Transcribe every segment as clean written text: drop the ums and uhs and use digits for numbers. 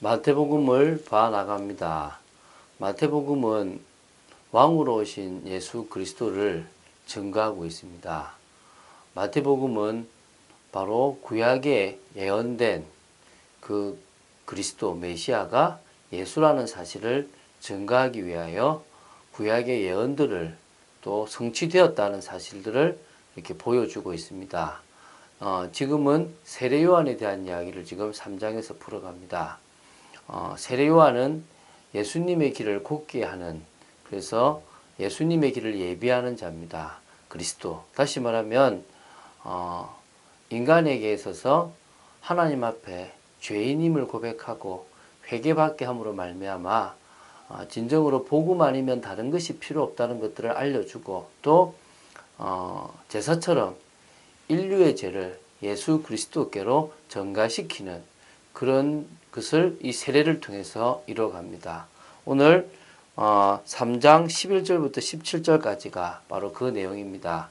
마태복음을 봐 나갑니다. 마태복음은 왕으로 오신 예수 그리스도를 증거하고 있습니다. 마태복음은 바로 구약에 예언된 그 그리스도 메시아가 예수라는 사실을 증거하기 위하여 구약의 예언들을 또 성취되었다는 사실들을 이렇게 보여주고 있습니다. 지금은 세례 요한에 대한 이야기를 지금 3장에서 풀어갑니다. 세례 요한은 예수님의 길을 걷게 하는, 그래서 예수님의 길을 예비하는 자입니다. 그리스도. 다시 말하면 인간에게 있어서 하나님 앞에 죄인임을 고백하고 회개받게 함으로 말미암아 진정으로 복음 아니면 다른 것이 필요 없다는 것들을 알려주고, 또 제사처럼 인류의 죄를 예수 그리스도께로 전가시키는 그런 것을 이 세례를 통해서 이루어갑니다. 오늘 3장 11절부터 17절까지가 바로 그 내용입니다.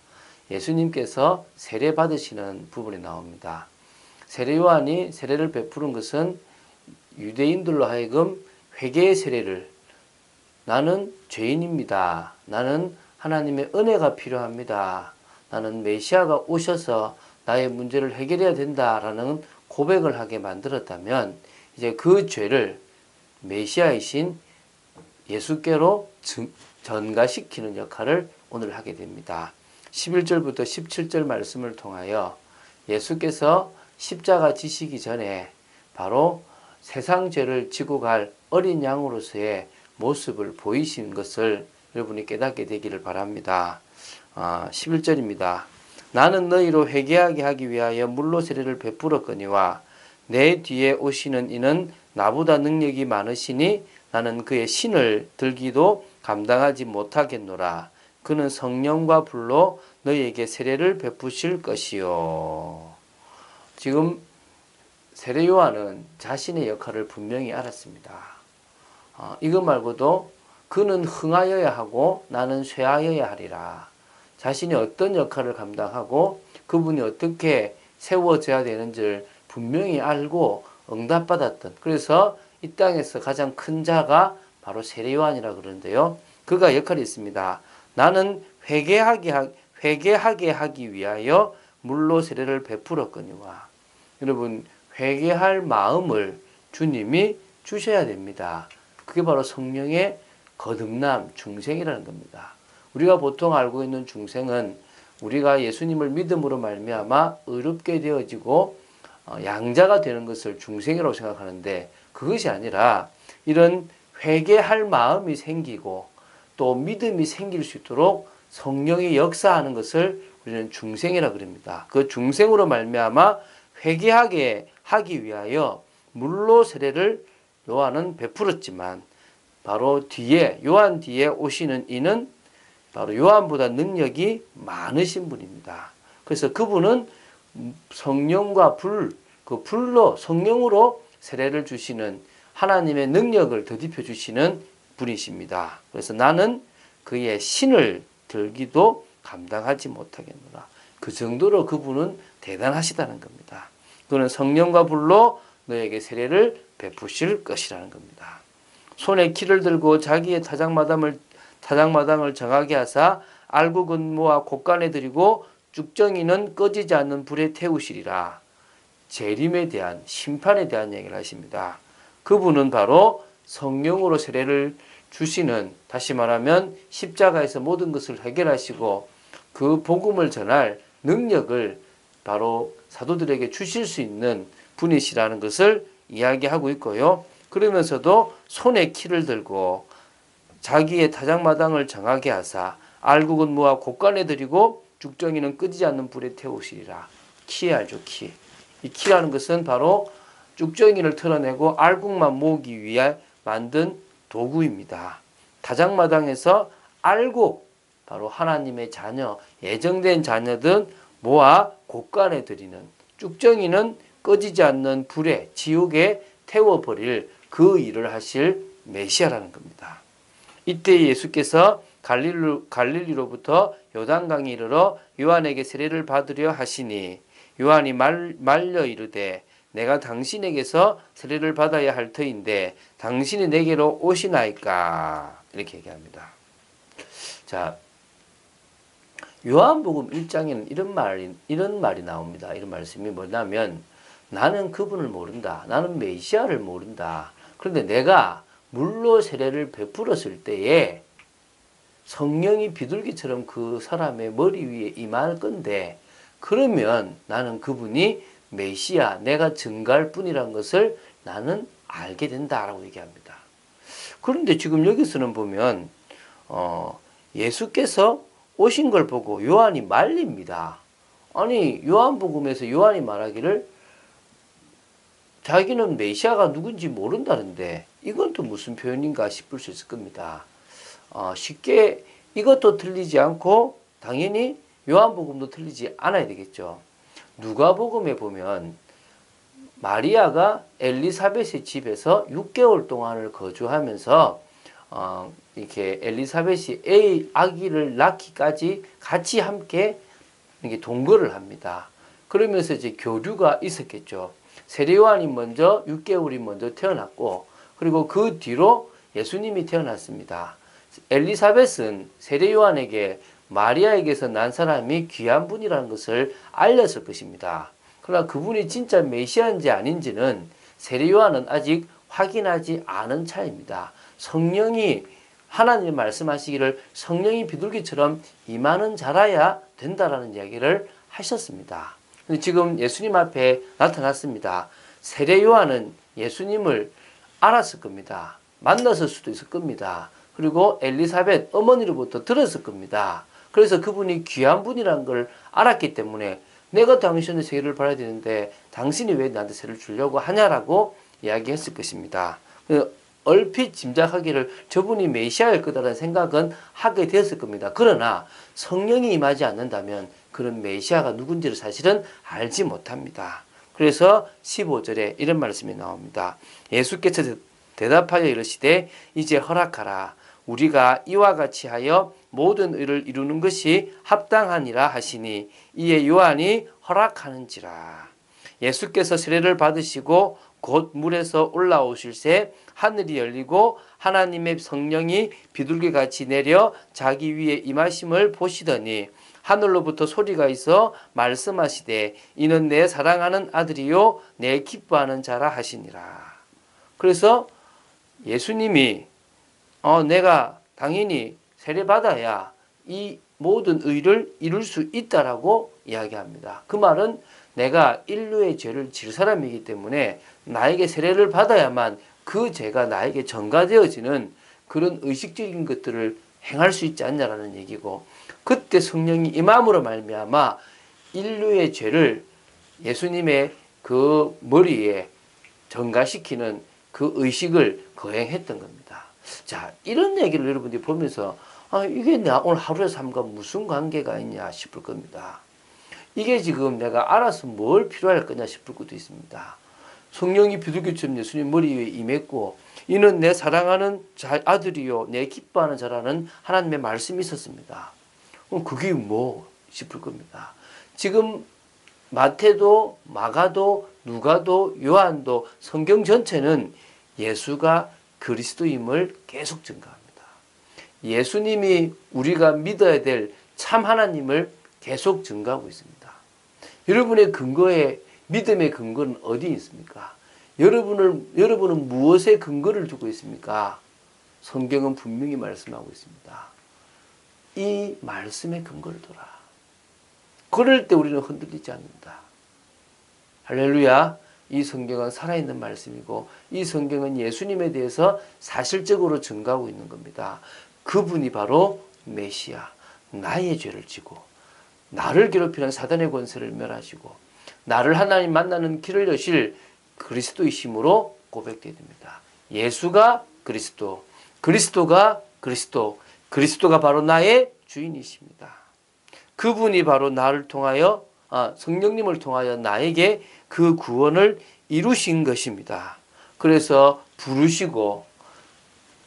예수님께서 세례 받으시는 부분이 나옵니다. 세례 요한이 세례를 베푸는 것은 유대인들로 하여금 회개의 세례를, 나는 죄인입니다. 나는 하나님의 은혜가 필요합니다. 나는 메시아가 오셔서 나의 문제를 해결해야 된다라는 고백을 하게 만들었다면, 이제 그 죄를 메시아이신 예수께로 전가시키는 역할을 오늘 하게 됩니다. 11절부터 17절 말씀을 통하여 예수께서 십자가 지시기 전에 바로 세상 죄를 지고 갈 어린 양으로서의 모습을 보이신 것을 여러분이 깨닫게 되기를 바랍니다. 11절입니다. 나는 너희로 회개하게 하기 위하여 물로 세례를 베풀었거니와 내 뒤에 오시는 이는 나보다 능력이 많으시니 나는 그의 신을 들기도 감당하지 못하겠노라. 그는 성령과 불로 너희에게 세례를 베푸실 것이요. 지금 세례 요한은 자신의 역할을 분명히 알았습니다. 이것 말고도 그는 흥하여야 하고 나는 쇠하여야 하리라. 자신이 어떤 역할을 감당하고 그분이 어떻게 세워져야 되는지를 분명히 알고 응답받았던, 그래서 이 땅에서 가장 큰 자가 바로 세례 요한이라 그러는데요. 그가 역할이 있습니다. 나는 회개하게 하기 위하여 물로 세례를 베풀었거니와. 여러분, 회개할 마음을 주님이 주셔야 됩니다. 그게 바로 성령의 거듭남, 중생이라는 겁니다. 우리가 보통 알고 있는 중생은 우리가 예수님을 믿음으로 말미암아 의롭게 되어지고 양자가 되는 것을 중생이라고 생각하는데, 그것이 아니라 이런 회개할 마음이 생기고 또 믿음이 생길 수 있도록 성령이 역사하는 것을 우리는 중생이라고 그럽니다. 그 중생으로 말미암아 회개하게 하기 위하여 물로 세례를 요한은 베풀었지만, 바로 뒤에 요한 뒤에 오시는 이는 바로 요한보다 능력이 많으신 분입니다. 그래서 그분은 성령과 그 불로 성령으로 세례를 주시는 하나님의 능력을 더딥혀 주시는 분이십니다. 그래서 나는 그의 신을 들기도 감당하지 못하겠노라. 그 정도로 그분은 대단하시다는 겁니다. 그는 성령과 불로 너에게 세례를 베푸실 것이라는 겁니다. 손에 키를 들고 자기의 타작마당을 정하게 하사 알곡은 모아 곳간에 들이고 쭉정이는 꺼지지 않는 불에 태우시리라. 재림에 대한, 심판에 대한 얘기를 하십니다. 그분은 바로 성령으로 세례를 주시는, 다시 말하면 십자가에서 모든 것을 해결하시고 그 복음을 전할 능력을 바로 사도들에게 주실 수 있는 분이시라는 것을 이야기하고 있고요. 그러면서도 손에 키를 들고 자기의 타작마당을 정하게 하사 알곡은 모아 곳간에 들이고 죽정이는 끄지 않는 불에 태우시리라. 키 알죠? 키. 이 키라는 것은 바로 쭉정이를 털어내고 알곡만 모으기 위해 만든 도구입니다. 타작마당에서 알곡, 바로 하나님의 자녀, 예정된 자녀들 모아 곳간에 들이는, 쭉정이는 꺼지지 않는 불에, 지옥에 태워버릴 그 일을 하실 메시아라는 겁니다. 이때 예수께서 갈릴리로부터 요단강에 이르러 요한에게 세례를 받으려 하시니 요한이 말려 이르되 내가 당신에게서 세례를 받아야 할 터인데 당신이 내게로 오시나이까 이렇게 얘기합니다. 자, 요한복음 1장에는 이런 말이 나옵니다. 이런 말씀이 뭐냐면 나는 그분을 모른다. 나는 메시아를 모른다. 그런데 내가 물로 세례를 베풀었을 때에 성령이 비둘기처럼 그 사람의 머리 위에 임할 건데 그러면 나는 그분이 메시아, 내가 증거할 뿐이라는 것을 나는 알게 된다라고 얘기합니다. 그런데 지금 여기서는 보면 예수께서 오신 걸 보고 요한이 말립니다. 아니 요한복음에서 요한이 말하기를 자기는 메시아가 누군지 모른다는데 이건 또 무슨 표현인가 싶을 수 있을 겁니다. 쉽게 이것도 틀리지 않고 당연히 요한복음도 틀리지 않아야 되겠죠. 누가복음에 보면 마리아가 엘리사벳의 집에서 6개월 동안을 거주하면서 이렇게 엘리사벳이 아기를 낳기까지 같이 함께 이렇게 동거를 합니다. 그러면서 이제 교류가 있었겠죠. 세례요한이 먼저 6개월이 먼저 태어났고 그리고 그 뒤로 예수님이 태어났습니다. 엘리사벳은 세례요한에게 마리아에게서 난 사람이 귀한 분이라는 것을 알렸을 것입니다. 그러나 그분이 진짜 메시아인지 아닌지는 세례요한은 아직 확인하지 않은 차입니다. 성령이 하나님이 말씀하시기를 성령이 비둘기처럼 임하는 자라야 된다라는 이야기를 하셨습니다. 근데 지금 예수님 앞에 나타났습니다. 세례 요한은 예수님을 알았을 겁니다. 만났을 수도 있을 겁니다. 그리고 엘리사벳 어머니로부터 들었을 겁니다. 그래서 그분이 귀한 분이라는 걸 알았기 때문에 내가 당신의 세례를 받아야 되는데 당신이 왜 나한테 세례를 주려고 하냐라고 이야기했을 것입니다. 얼핏 짐작하기를 저분이 메시아일 거다라는 생각은 하게 되었을 겁니다. 그러나 성령이 임하지 않는다면 그런 메시아가 누군지를 사실은 알지 못합니다. 그래서 15절에 이런 말씀이 나옵니다. 예수께서 대답하여 이르시되 이제 허락하라. 우리가 이와 같이 하여 모든 의를 이루는 것이 합당하니라 하시니 이에 요한이 허락하는지라. 예수께서 세례를 받으시고 곧 물에서 올라오실새 하늘이 열리고 하나님의 성령이 비둘기같이 내려 자기 위에 임하심을 보시더니 하늘로부터 소리가 있어 말씀하시되 이는 내 사랑하는 아들이요 내 기뻐하는 자라 하시니라. 그래서 예수님이 내가 당연히 세례받아야 이 모든 의를 이룰 수 있다라고 이야기합니다. 그 말은 내가 인류의 죄를 질 사람이기 때문에 나에게 세례를 받아야만 그 죄가 나에게 전가되어지는 그런 의식적인 것들을 행할 수 있지 않냐라는 얘기고 그때 성령이 임함으로 말미암아 인류의 죄를 예수님의 그 머리에 전가시키는 그 의식을 거행했던 겁니다. 자, 이런 얘기를 여러분들이 보면서 이게 나 오늘 하루의 삶과 무슨 관계가 있냐 싶을 겁니다. 이게 지금 내가 알아서 뭘 필요할 거냐 싶을 것도 있습니다. 성령이 비둘기처럼 예수님 머리 위에 임했고 이는 내 사랑하는 아들이요 내 기뻐하는 자라는 하나님의 말씀이 있었습니다. 그게 뭐 싶을 겁니다. 지금 마태도 마가도 누가도 요한도 성경 전체는 예수가 그리스도임을 계속 증거합니다. 예수님이 우리가 믿어야 될 참 하나님을 계속 증거하고 있습니다. 여러분의 근거에 믿음의 근거는 어디 있습니까? 여러분은 무엇에 근거를 두고 있습니까? 성경은 분명히 말씀하고 있습니다. 이 말씀에 근거를 둬라. 그럴 때 우리는 흔들리지 않는다. 할렐루야. 이 성경은 살아있는 말씀이고 이 성경은 예수님에 대해서 사실적으로 증거하고 있는 겁니다. 그분이 바로 메시아, 나의 죄를 지고 나를 괴롭히는 사단의 권세를 멸하시고 나를 하나님 만나는 길을 여실 그리스도이심으로 고백되어야 됩니다. 예수가 그리스도, 그리스도가 그리스도, 그리스도가 바로 나의 주인이십니다. 그분이 바로 나를 통하여 성령님을 통하여 나에게 그 구원을 이루신 것입니다. 그래서 부르시고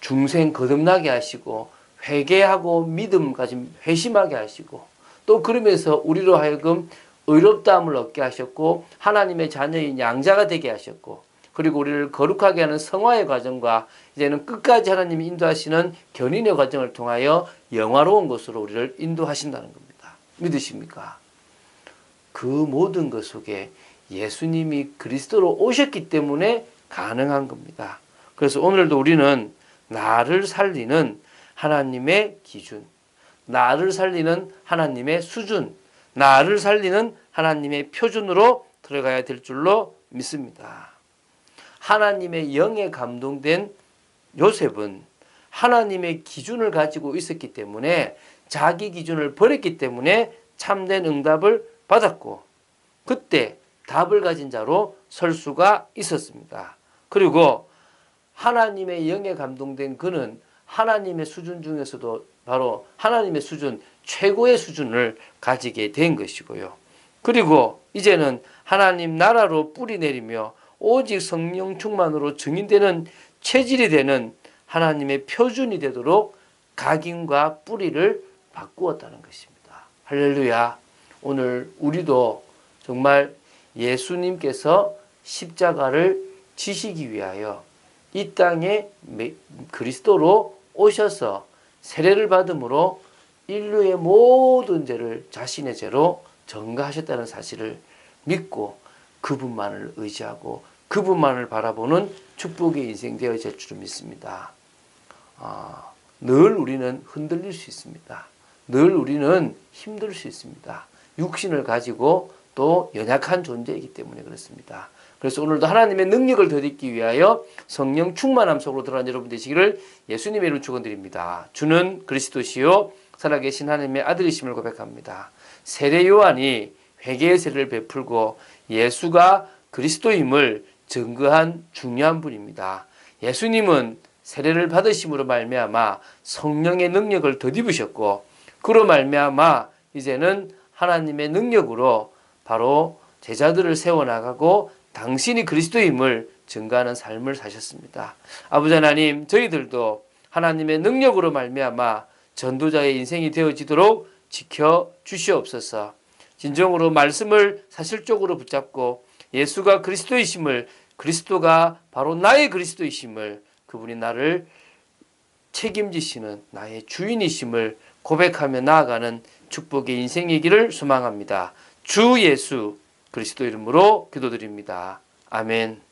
중생 거듭나게 하시고 회개하고 믿음 가진 회심하게 하시고 또 그러면서 우리로 하여금 의롭다함을 얻게 하셨고 하나님의 자녀인 양자가 되게 하셨고 그리고 우리를 거룩하게 하는 성화의 과정과 이제는 끝까지 하나님이 인도하시는 견인의 과정을 통하여 영화로운 것으로 우리를 인도하신다는 겁니다. 믿으십니까? 그 모든 것 속에 예수님이 그리스도로 오셨기 때문에 가능한 겁니다. 그래서 오늘도 우리는 나를 살리는 하나님의 기준, 나를 살리는 하나님의 수준, 나를 살리는 하나님의 표준으로 들어가야 될 줄로 믿습니다. 하나님의 영에 감동된 요셉은 하나님의 기준을 가지고 있었기 때문에 자기 기준을 버렸기 때문에 참된 응답을 받았고 그때 답을 가진 자로 설 수가 있었습니다. 그리고 하나님의 영에 감동된 그는 하나님의 수준 중에서도 바로 하나님의 수준, 최고의 수준을 가지게 된 것이고요. 그리고 이제는 하나님 나라로 뿌리 내리며 오직 성령 충만으로 증인되는 체질이 되는 하나님의 표준이 되도록 각인과 뿌리를 바꾸었다는 것입니다. 할렐루야. 오늘 우리도 정말 예수님께서 십자가를 지시기 위하여 이 땅에 그리스도로 오셔서 세례를 받음으로 인류의 모든 죄를 자신의 죄로 전가하셨다는 사실을 믿고 그분만을 의지하고 그분만을 바라보는 축복의 인생 되어질 줄 믿습니다. 늘 우리는 흔들릴 수 있습니다. 늘 우리는 힘들 수 있습니다. 육신을 가지고 또 연약한 존재이기 때문에 그렇습니다. 그래서 오늘도 하나님의 능력을 덧입기 위하여 성령 충만함 속으로 들어간 여러분 되시기를 예수님의 이름으로 축원드립니다. 주는 그리스도시요 살아계신 하나님의 아들이심을 고백합니다. 세례 요한이 회개의 세례를 베풀고 예수가 그리스도임을 증거한 중요한 분입니다. 예수님은 세례를 받으심으로 말미암아 성령의 능력을 덧입으셨고 그로 말미암아 이제는 하나님의 능력으로 바로 제자들을 세워나가고 당신이 그리스도임을 증거하는 삶을 사셨습니다. 아버지 하나님, 저희들도 하나님의 능력으로 말미암아 전도자의 인생이 되어지도록 지켜주시옵소서. 진정으로 말씀을 사실적으로 붙잡고 예수가 그리스도이심을, 그리스도가 바로 나의 그리스도이심을, 그분이 나를 책임지시는 나의 주인이심을 고백하며 나아가는 축복의 인생이기를 소망합니다. 주 예수 그리스도 이름으로 기도드립니다. 아멘.